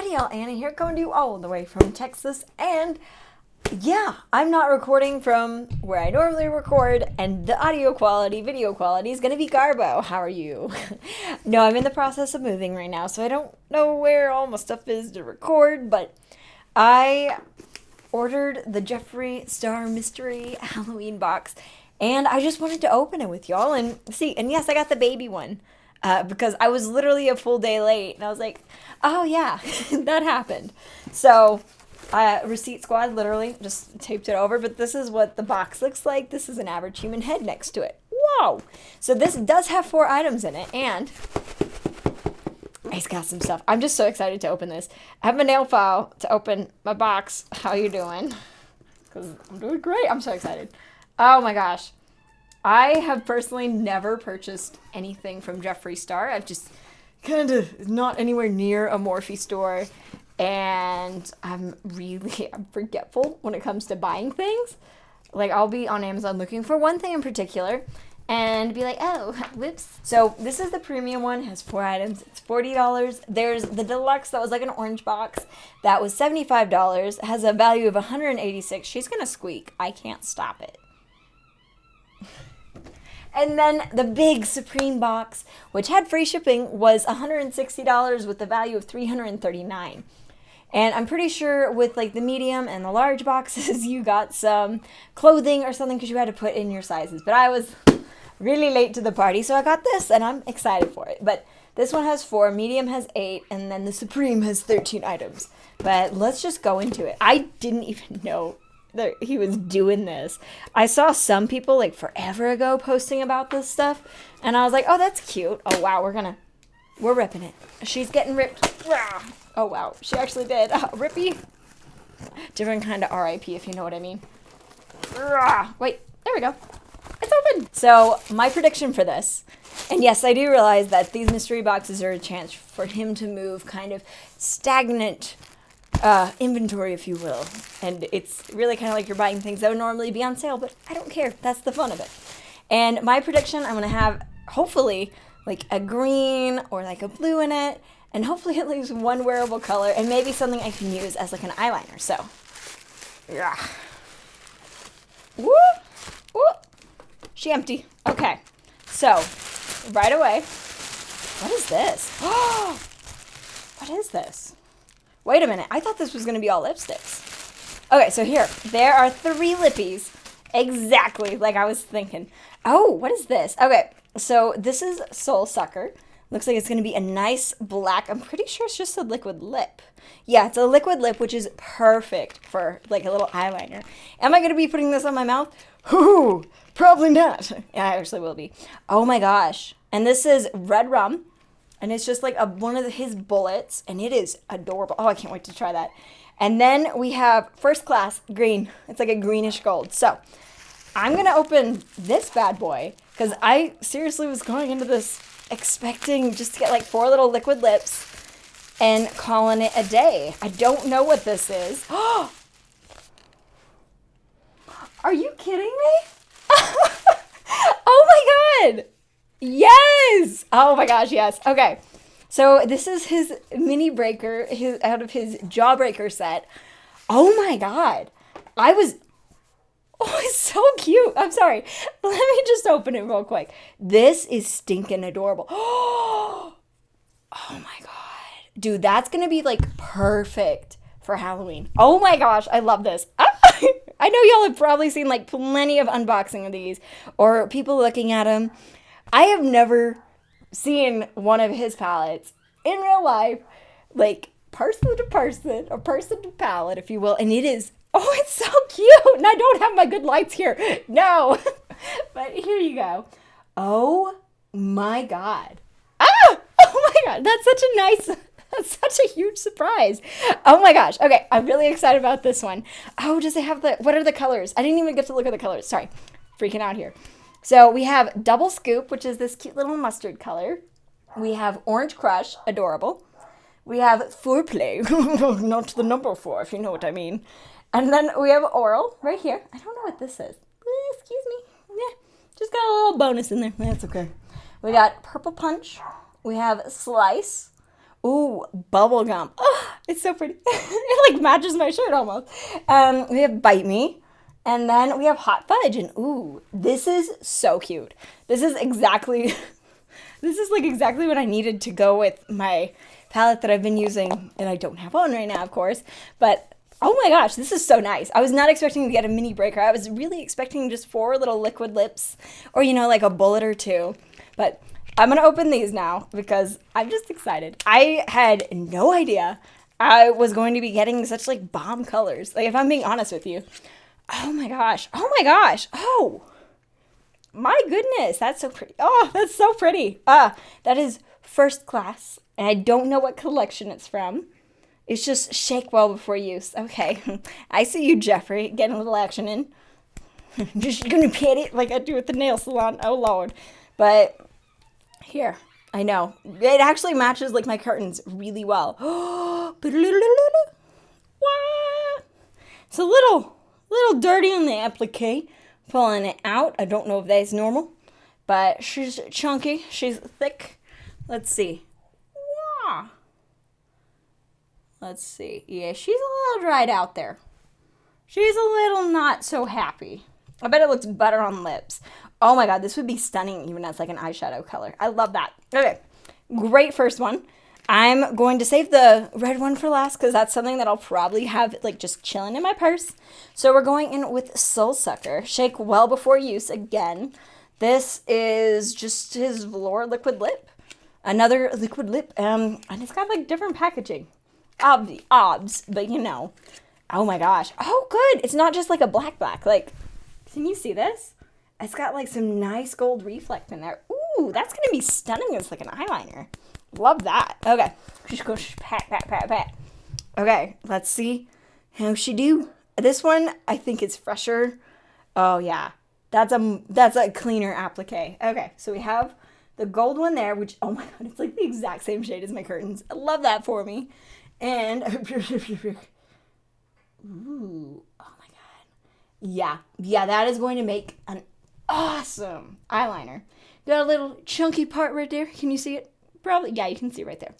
Howdy y'all, Anna here, coming to you all the way from Texas, and yeah, I'm not recording from where I normally record, and the audio quality, video quality is gonna be garbo. How are you? No, I'm in the process of moving right now, so I don't know where all my stuff is to record, but I ordered the Jeffree Star Mystery Halloween box, and I just wanted to open it with y'all and see, and yes, I got the baby one. Because I was literally a full day late, and I was like, oh yeah, that happened. So, Receipt Squad literally just taped it over, but this is what the box looks like. This is an average human head next to it. Whoa! So this does have 4 items in it, and it's got some stuff. I'm just so excited to open this. I have my nail file to open my box. How you doing? Because I'm doing great. I'm so excited. Oh my gosh. I have personally never purchased anything from Jeffree Star. I've just kind of not anywhere near a Morphe store, and I'm forgetful when it comes to buying things. Like, I'll be on Amazon looking for one thing in particular and be like, oh, whoops. So this is the premium one. It has 4 items. It's $40. There's the deluxe that was like an orange box. That was $75. It has a value of $186. She's going to squeak. I can't stop it. And then the big Supreme box, which had free shipping, was $160 with the value of $339. And I'm pretty sure with like the medium and the large boxes, you got some clothing or something because you had to put in your sizes. But I was really late to the party, so I got this and I'm excited for it. But this one has 4, medium has 8, and then the Supreme has 13 items. But let's just go into it. I didn't even know that he was doing this. I saw some people like forever ago posting about this stuff, and I was like, oh, that's cute. Oh wow, we're ripping it. She's getting ripped. Oh wow, she actually did. Rippy. Different kind of RIP, if you know what I mean. Wait, there we go. It's open. So my prediction for this, and yes, I do realize that these mystery boxes are a chance for him to move kind of stagnant inventory, if you will. And it's really kind of like you're buying things that would normally be on sale, but I don't care. That's the fun of it. And my prediction, I'm going to have, hopefully, like a green or like a blue in it, and hopefully at least one wearable color, and maybe something I can use as like an eyeliner. So, yeah. Woo! Woo! She empty. Okay. So, right away, what is this? Oh! What is this? Wait a minute, I thought this was going to be all lipsticks. Okay, so here, there are 3 lippies, exactly like I was thinking. Oh, what is this? Okay, so this is Soul Sucker. Looks like it's going to be a nice black, I'm pretty sure it's just a liquid lip. Yeah, it's a liquid lip, which is perfect for like a little eyeliner. Am I going to be putting this on my mouth? Ooh, probably not. Yeah, I actually will be. Oh my gosh. And this is Red Rum. And it's just like one of his bullets, and it is adorable. Oh, I can't wait to try that. And then we have First Class Green. It's like a greenish gold. So I'm going to open this bad boy because I seriously was going into this expecting just to get like 4 little liquid lips and calling it a day. I don't know what this is. Oh, are you kidding me? Oh my God. Yes! Oh my gosh, yes. Okay. So this is his mini breaker, out of his Jawbreaker set. Oh my God. Oh, it's so cute. I'm sorry. Let me just open it real quick. This is stinking adorable. Oh my God. Dude, that's going to be like perfect for Halloween. Oh my gosh, I love this. I know y'all have probably seen like plenty of unboxing of these or people looking at them. I have never seen one of his palettes in real life, like person to person, or person to palette, if you will. And it is, oh, it's so cute. And I don't have my good lights here. No. But here you go. Oh my God. Ah! Oh my God. That's such a huge surprise. Oh my gosh. Okay. I'm really excited about this one. Oh, does it have what are the colors? I didn't even get to look at the colors. Sorry. Freaking out here. So we have Double Scoop, which is this cute little mustard color. We have Orange Crush, adorable. We have Foreplay, not the number 4, if you know what I mean. And then we have Oral right here. I don't know what this is. Excuse me. Yeah, just got a little bonus in there. That's okay. We got Purple Punch. We have Slice. Ooh, Bubblegum. Oh, It's so pretty. It like matches my shirt almost. We have Bite Me. And then we have Hot Fudge. And ooh, this is so cute. This is exactly, this is like exactly what I needed to go with my palette that I've been using. And I don't have on right now, of course. But oh my gosh, this is so nice. I was not expecting to get a mini breaker. I was really expecting just 4 little liquid lips. Or, you know, like a bullet or 2. But I'm going to open these now because I'm just excited. I had no idea I was going to be getting such like bomb colors. Like if I'm being honest with you. Oh my gosh. Oh my gosh. Oh my goodness. That's so pretty. Oh, that's so pretty. That is first class. And I don't know what collection it's from. It's just shake well before use. Okay. I see you, Jeffree, getting a little action in. Just gonna pet it like I do at the nail salon. Oh Lord. But here, I know. It actually matches like my curtains really well. It's a little dirty on the applique. Pulling it out. I don't know if that's normal. But she's chunky. She's thick. Let's see. Wow. Let's see. Yeah, she's a little dried out there. She's a little not so happy. I bet it looks better on lips. Oh my god, this would be stunning even as like an eyeshadow color. I love that. Okay, great first one. I'm going to save the red one for last because that's something that I'll probably have like just chilling in my purse. So we're going in with Soul Sucker. Shake well before use again. This is just his velour liquid lip. Another liquid lip. And it's got like different packaging. Obs, but you know. Oh my gosh. Oh, good. It's not just like a black. Like, can you see this? It's got like some nice gold reflect in there. Ooh, that's going to be stunning as like an eyeliner. Love that. Okay. Just go pat. Okay, let's see how she do. This one, I think is fresher. Oh yeah. That's a cleaner applique. Okay, so we have the gold one there, which, oh my god, it's like the exact same shade as my curtains. I love that for me. And, ooh, oh my god. Yeah, that is going to make an awesome eyeliner. Got a little chunky part right there. Can you see it? Probably, yeah, you can see right there.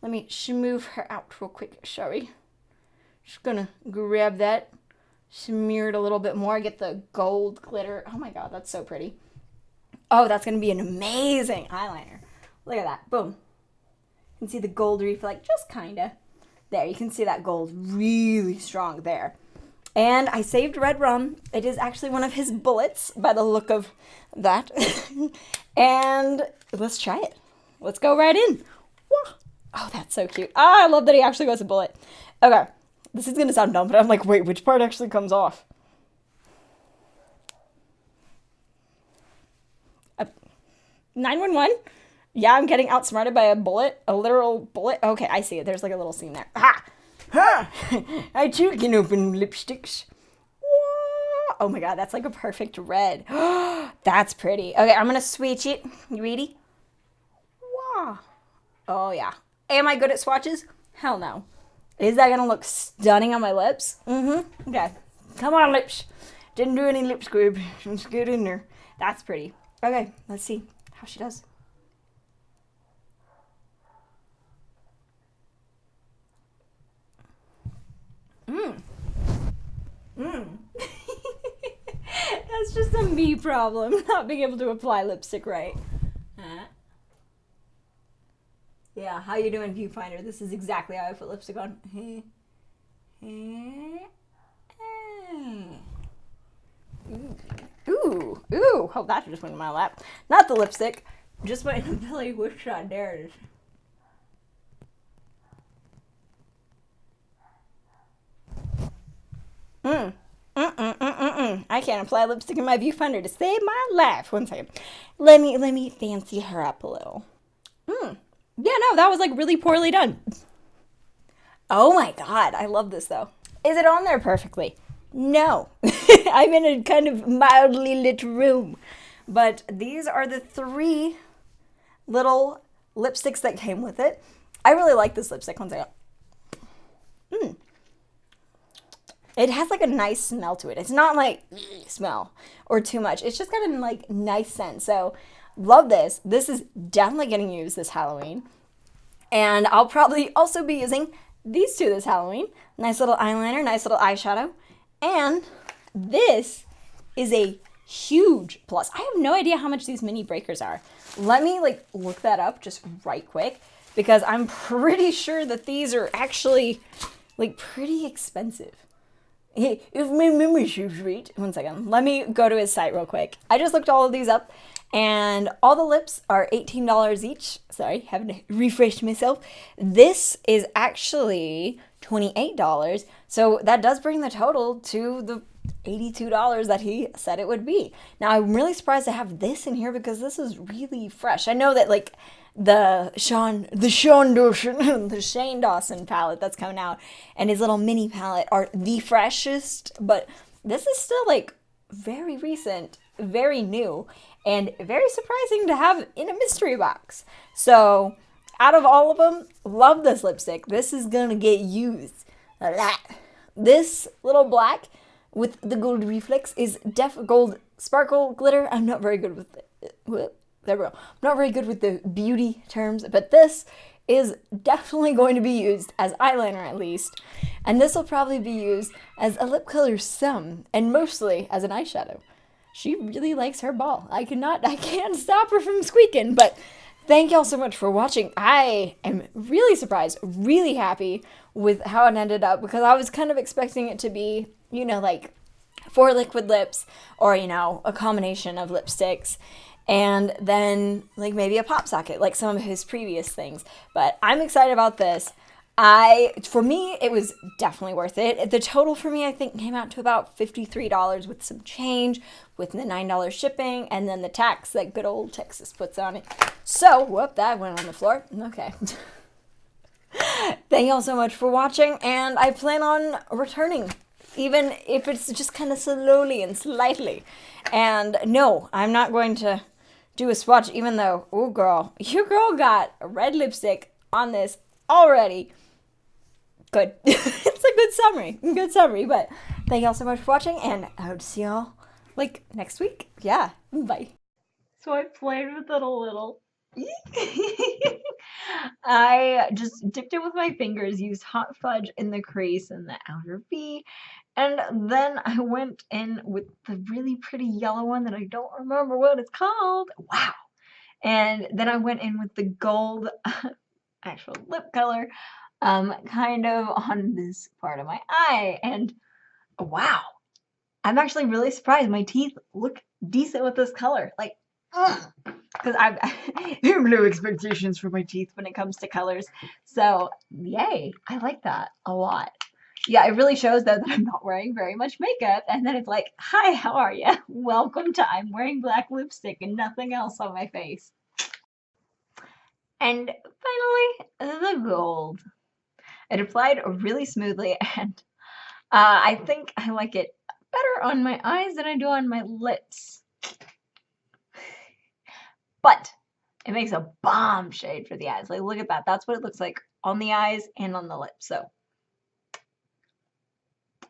Let me move her out real quick, sorry. Just gonna grab that, smear it a little bit more, get the gold glitter. Oh my god, that's so pretty. Oh, that's gonna be an amazing eyeliner. Look at that, boom. You can see the gold reflect, just kinda. There, you can see that gold really strong there. And I saved Red Rum. It is actually one of his bullets by the look of that. And let's try it. Let's go right in. Oh, that's so cute. I love that he actually goes a bullet. Okay, this is going to sound dumb, but I'm like, wait, which part actually comes off? 911? Yeah, I'm getting outsmarted by a bullet, a literal bullet. Okay, I see it. There's like a little scene there. Ha! Ha! I too can open lipsticks. Oh my god, that's like a perfect red. That's pretty. Okay, I'm going to switch it. You ready? Wow. Oh yeah. Am I good at swatches? Hell no. Is that gonna look stunning on my lips? Mm-hmm. Okay. Come on, lips. Didn't do any lip squib. Just get in there. That's pretty. Okay, let's see how she does. That's just a me problem, not being able to apply lipstick right. Yeah, how you doing, viewfinder? This is exactly how I put lipstick on. Ooh. Oh, that just went in my lap. Not the lipstick. Just my belly whip shot. There it is. I can't apply lipstick in my viewfinder to save my life. One second. Let me fancy her up a little. Yeah, no, that was like really poorly done. Oh my god, I love this though. Is it on there perfectly? No. I'm in a kind of mildly lit room. But these are the 3 little lipsticks that came with it. I really like this lipstick. One second. It has like a nice smell to it. It's not like smell or too much. It's just got a like nice scent. So love this. This is definitely getting used this Halloween. And I'll probably also be using these two this Halloween. Nice little eyeliner, nice little eyeshadow. And this is a huge plus. I have no idea how much these mini breakers are. Let me like look that up just right quick, because I'm pretty sure that these are actually like pretty expensive. Hey, if my memory serves right. One second. Let me go to his site real quick. I just looked all of these up, and all the lips are $18 each. Sorry, having to refresh myself. This is actually $28. So that does bring the total to the $82 that he said it would be. Now, I'm really surprised to have this in here because this is really fresh. I know that like the Shane Dawson palette that's coming out and his little mini palette are the freshest, but this is still like very recent, very new, and very surprising to have in a mystery box. So out of all of them, love this lipstick. This is gonna get used a lot. This little black with the gold reflex is gold sparkle glitter. I'm not very good with it. There we go. I'm not very good with the beauty terms, but this is definitely going to be used as eyeliner at least. And this will probably be used as a lip color some, and mostly as an eyeshadow. She really likes her ball. I can't stop her from squeaking, but thank y'all so much for watching. I am really surprised, really happy with how it ended up, because I was kind of expecting it to be, you know, like 4 liquid lips or, you know, a combination of lipsticks and then like maybe a pop socket like some of his previous things. But I'm excited about this. For me, it was definitely worth it. The total for me, I think, came out to about $53 with some change, with the $9 shipping, and then the tax that good old Texas puts on it. So, whoop, that went on the floor. Okay. Thank y'all so much for watching, and I plan on returning, even if it's just kind of slowly and slightly. And no, I'm not going to do a swatch, even though, oh girl, your girl got a red lipstick on this already. Good. It's a good summary, but thank y'all so much for watching, and I hope to see y'all like next week. Yeah, bye. So I played with it a little. I just dipped it with my fingers, used hot fudge in the crease and the outer V, and then I went in with the really pretty yellow one that I don't remember what it's called. Wow. And then I went in with the gold actual lip color, kind of on this part of my eye, and wow, I'm actually really surprised. My teeth look decent with this color, like, because I have low expectations for my teeth when it comes to colors, so yay, I like that a lot. Yeah, it really shows though that I'm not wearing very much makeup, and then it's like, hi, how are you? Welcome to I'm wearing black lipstick and nothing else on my face. And finally, the gold. It applied really smoothly, and I think I like it better on my eyes than I do on my lips. But it makes a bomb shade for the eyes. Like, look at that. That's what it looks like on the eyes and on the lips. So